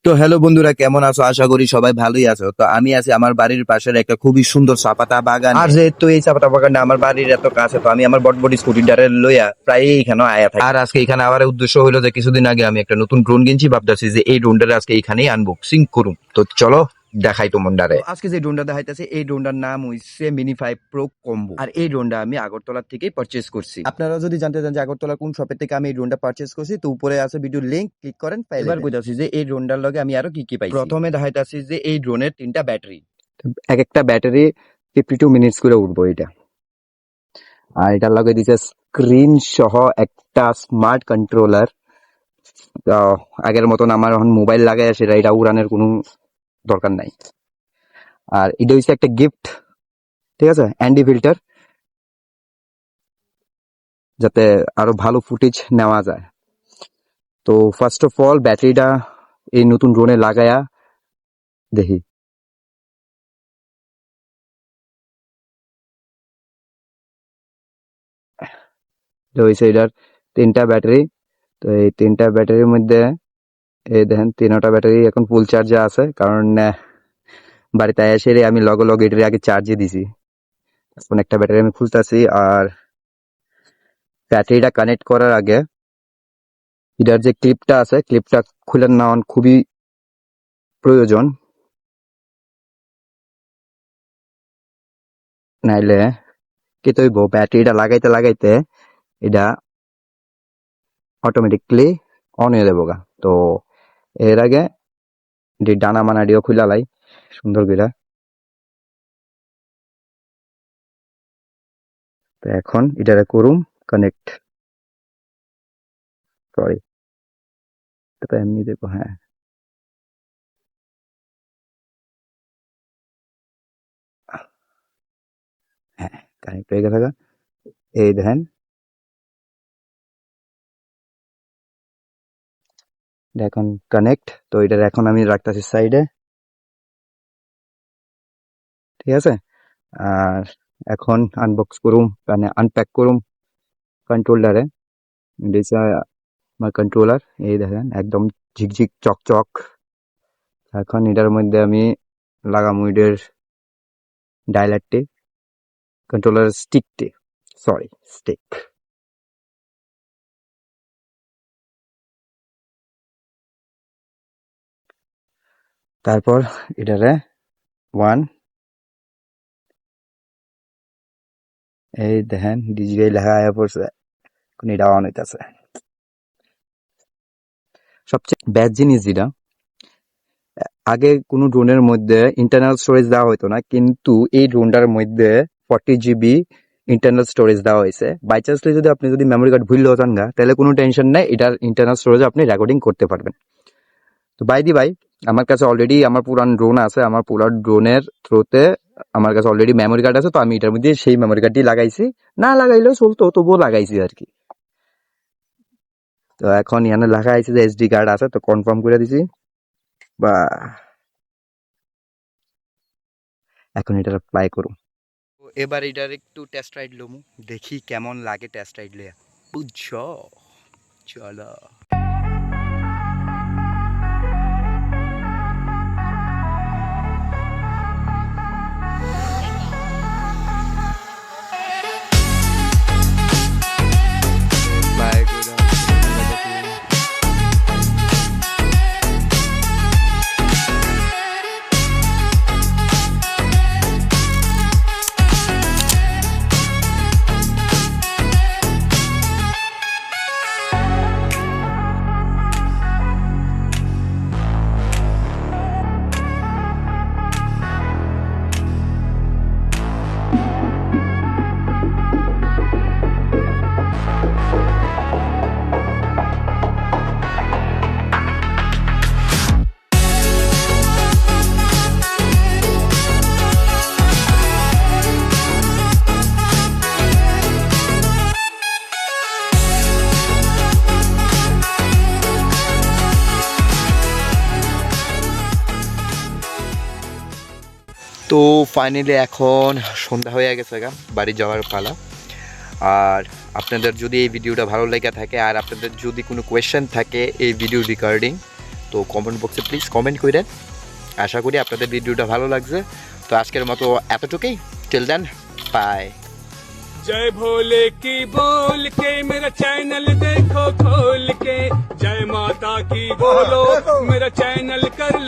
তো হ্যালো বন্ধুরা, কেমন আছো? আশা করি সবাই ভালোই আছো। তো আমি আছি আমার বাড়ির পাশের একটা খুবই সুন্দর চাপাতা বাগান। আর যেহেতু এই চাপাতা বাগানটা আমার বাড়ির এত কাছে, তো আমি আমার বটবটি স্কুটিটারে লইয়া প্রায় এখানে আয়া থাকি। আর আজকে এখানে আবার উদ্দেশ্য হলো যে কিছুদিন আগে আমি একটা নতুন ড্রোন কিনছি, ভাবতেছি যে এই ড্রোনটারে আজকে এখানেই আনবক্সিং করুম। তো চলো দেখাই তোমারে। আজকে যে ড্রোনটা দেখাইতেছে এই ড্রোনটার নাম হইছে মিনি 5 প্রো কম্বো। আর এই ড্রোনটা আমি আগরতলা থেকেই পারচেজ করছি। আপনারা যদি জানতে চান যে আগরতলা কোন শপের থেকে আমি এই ড্রোনটা পারচেজ করছি, তো উপরে আছে ভিডিও লিংক, ক্লিক করেন। এবার কইতাছি যে এই ড্রোনটার লগে আমি আরো কি কি পাইছি। প্রথমে দেখাইতাছি যে এই ড্রোনের 3টা ব্যাটারি, এক একটা ব্যাটারি 52 মিনিটস করে উঠবো এটা। আর এটার লগে দিছে স্ক্রিন সহ একটা স্মার্ট কন্ট্রোলার। আগের মতন আমার এখন মোবাইল লাগাই সেটা এটা উড়ানোর কোনো দরকার নাই। আর এটা হচ্ছে একটা গিফট, ঠিক আছে, অ্যান্ডি ফিল্টার, যাতে আরো ভালো ফুটেজ নেওয়া যায়। তো ফার্স্ট অফ অল ব্যাটারিটা এই নতুন ড্রোনে লাগায়া দেখি। এটা হয়েছে এটার 3টা ব্যাটারি। তো এই 3টা ব্যাটারির মধ্যে এই দেখেন 3টা ব্যাটারি এখন ফুল চার্জে আছে, কারণ বাড়িতে এসে আমি লগে লগে এটার আগে চার্জে দিছি। এখন একটা ব্যাটারি আমি খুলতেছি। আর ব্যাটারিটা কানেক্ট করার আগে এটার যে ক্লিপটা আছে, ক্লিপটা খুলে নেওয়া খুবই প্রয়োজন, নাইলে কি তৈব ব্যাটারিটা লাগাইতে লাগাইতে এটা অটোমেটিকলি অন হয়ে যাবো গা। তো এর আগে ডানা মানাডিও খুলা লাই সুন্দর করে। তো এখন এটারে করুম কানেক্ট, সরি এটা এমনি দেখো। হ্যাঁ, হ্যাঁ কানেক্ট হয়ে গেছে। এই দেখেন এখন কানেক্ট। তো এটার এখন আমি রাখতেছি সাইডে, ঠিক আছে। আর এখন আনবক্স করুম, মানে আনপ্যাক করুম কন্ট্রোলারে। আমার কন্ট্রোলার এই দেখেন একদম ঝিকঝিক চকচক। এখন এটার মধ্যে আমি লাগামু এটার ডায়ালারটি, কন্ট্রোলার স্টিকটি, সরি স্টিক। তারপর এটারে ওয়ান, এই দেখেন ডিজিটাল লেখা আয়া পড়ছে, এখন এটা অন হইতাছে। সবচেয়ে ব্যাড জিনিস যেটা, আগে কোনো ড্রোনের মধ্যে ইন্টারনাল স্টোরেজ দেওয়া হতো না, কিন্তু এই ড্রোনটার মধ্যে 40 GB ইন্টারনাল স্টোরেজ দেওয়া হয়েছে। বাই চান্সলি যদি আপনি যদি মেমোরি কার্ড ভুললেও যান গা, তাহলে কোনো টেনশন নেই, এটার ইন্টারনাল স্টোরেজে আপনি রেকর্ডিং করতে পারবেন। তো ভাই আমার কাছে অলরেডি আমার পুরান ড্রোন আছে, আমার পুরান ড্রোনের থ্রুতে আমার কাছে অলরেডি মেমোরি কার্ড আছে। তো আমি এটার মধ্যে সেই মেমোরি কার্ডটি লাগাইছি, না লাগাইলেও চলতো, তবুও লাগাইছি আর কি। তো এখন এখানে লেখা আছে যে এসডি কার্ড আছে, তো কনফার্ম করে দিছি। বা এখন এটা অ্যাপ্লাই করুন। এবার এটার একটু টেস্ট রাইড লমু, দেখি কেমন লাগে টেস্ট রাইড লইয়া, বুঝছো? চলো। তো ফাইনালি এখন সন্ধ্যা হয়ে গেছে গা, বাড়ি যাওয়ার পালা। আর আপনাদের যদি এই ভিডিওটা ভালো লেগে থাকে আর আপনাদের যদি কোনো কোয়েশ্চেন থাকে এই ভিডিও রিগার্ডিং, তো কমেন্ট বক্সে প্লিজ কমেন্ট করেন। আশা করি আপনাদের ভিডিওটা ভালো লাগছে। তো আজকের মতো এতটুকুই, টিল দেন, বাই। जय भोले की बोल के मेरा चैनल देखो खोल के, जय माता की बोलो मेरा चैनल कर लो